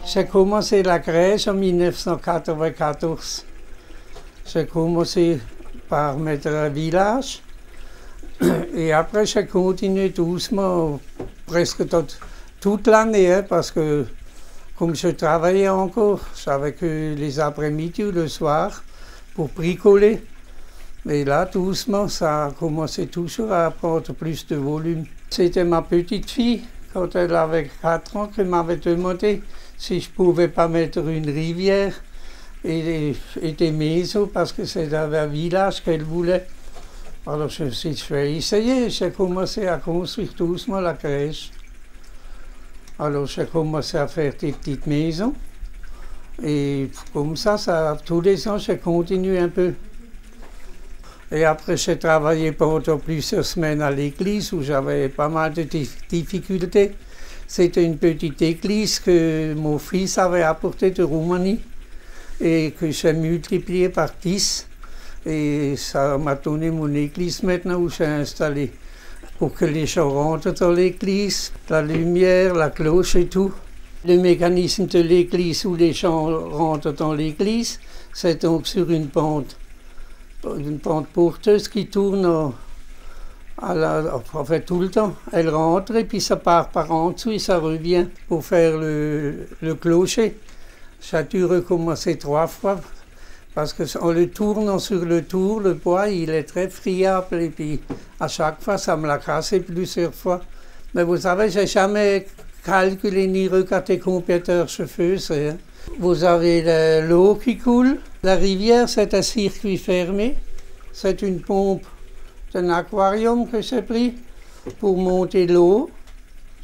J'ai commencé la crèche en 1994. J'ai commencé par mettre un village et après j'ai continué doucement presque toute l'année parce que comme je travaillais encore, j'avais que les après-midi ou le soir pour bricoler. Et là, doucement, ça a commencé toujours à prendre plus de volume. C'était ma petite fille, quand elle avait 4 ans, qui m'avait demandé si je ne pouvais pas mettre une rivière et des maisons, parce que c'était un village qu'elle voulait. Alors je me suis dit, je vais essayer. J'ai commencé à construire doucement la crèche. Alors j'ai commencé à faire des petites maisons. Et comme ça tous les ans, j'ai continué un peu. Et après, j'ai travaillé pendant plusieurs semaines à l'église où j'avais pas mal de difficultés. C'était une petite église que mon fils avait apportée de Roumanie et que j'ai multiplié par 10. Et ça m'a donné mon église maintenant où j'ai installé pour que les gens rentrent dans l'église, la lumière, la cloche et tout. Le mécanisme de l'église où les gens rentrent dans l'église, c'est donc sur une pente porteuse qui tourne tout le temps. Elle rentre et puis ça part par en dessous et ça revient pour faire le clocher. J'ai dû recommencer 3 fois parce qu'en le tournant sur le tour, le bois il est très friable et puis à chaque fois ça me l'a cassé plusieurs fois. Mais vous savez, j'ai jamais calculé ni regardé combien d'heures je faisais. Vous avez l'eau qui coule. La rivière, c'est un circuit fermé. C'est une pompe d'un aquarium que j'ai pris pour monter l'eau.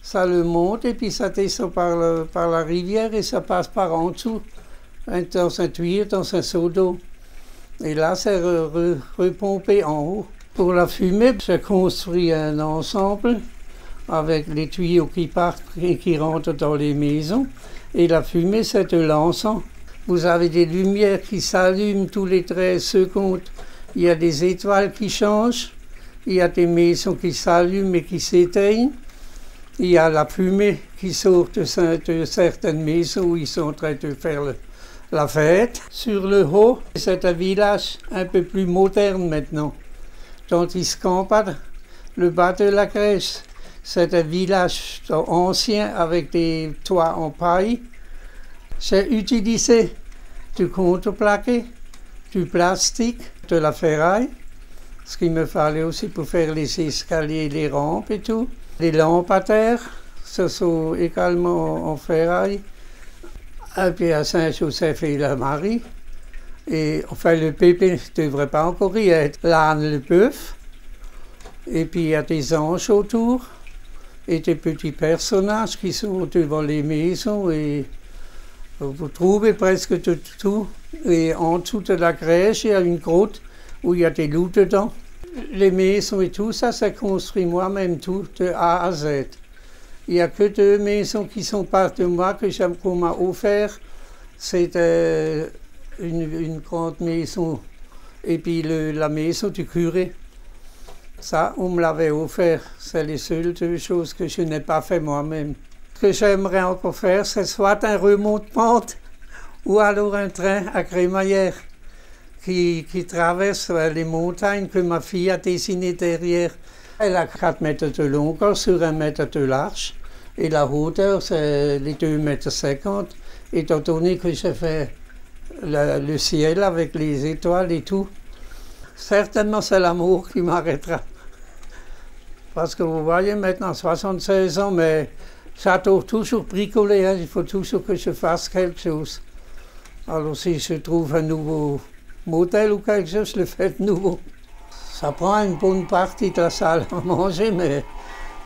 Ça le monte et puis ça descend par la rivière et ça passe par en dessous, dans un tuyau, dans un seau d'eau. Et là, c'est repompé en haut. Pour la fumée, j'ai construit un ensemble avec les tuyaux qui partent et qui rentrent dans les maisons. Et la fumée, c'est de l'encens. Vous avez des lumières qui s'allument tous les 13 secondes. Il y a des étoiles qui changent. Il y a des maisons qui s'allument et qui s'éteignent. Il y a la fumée qui sort de certaines maisons où ils sont en train de faire la fête. Sur le haut, c'est un village un peu plus moderne maintenant. Tandis qu'en bas, le bas de la crèche, c'est un village ancien avec des toits en paille. J'ai utilisé du contreplaqué, du plastique, de la ferraille, ce qu'il me fallait aussi pour faire les escaliers, les rampes et tout. Les lampadaires, ce sont également en ferraille. Et puis à Saint-Joseph et la Marie. Et enfin, le bébé ne devrait pas encore y être. L'âne, le bœuf. Et puis il y a des anges autour. Et des petits personnages qui sont devant les maisons. Et vous trouvez presque de tout. Et en dessous de la crèche, il y a une grotte où il y a des loups dedans. Les maisons et tout ça, c'est construit moi-même tout, de A à Z. Il n'y a que 2 maisons qui sont pas de moi, qu'on m'a offert. C'est une grande maison et puis la maison du curé. Ça, on me l'avait offert. C'est les seules 2 choses que je n'ai pas fait moi-même. Ce que j'aimerais encore faire, c'est soit un remonte-pente ou alors un train à crémaillère qui traverse les montagnes que ma fille a dessinées derrière. Elle a 4 mètres de longueur sur 1 mètre de large et la hauteur, c'est les 2,50 mètres. Étant donné que j'ai fait le ciel avec les étoiles et tout, certainement c'est l'amour qui m'arrêtera. Parce que vous voyez, maintenant 76 ans, mais j'adore toujours bricoler, hein. Il faut toujours que je fasse quelque chose. Alors si je trouve un nouveau modèle ou quelque chose, je le fais de nouveau. Ça prend une bonne partie de la salle à manger, mais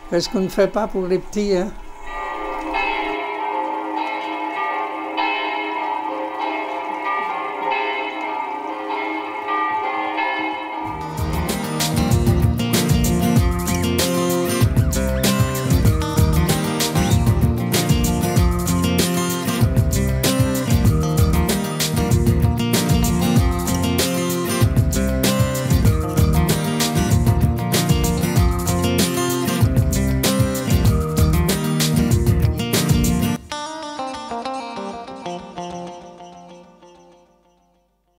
qu'est-ce qu'on ne fait pas pour les petits, hein?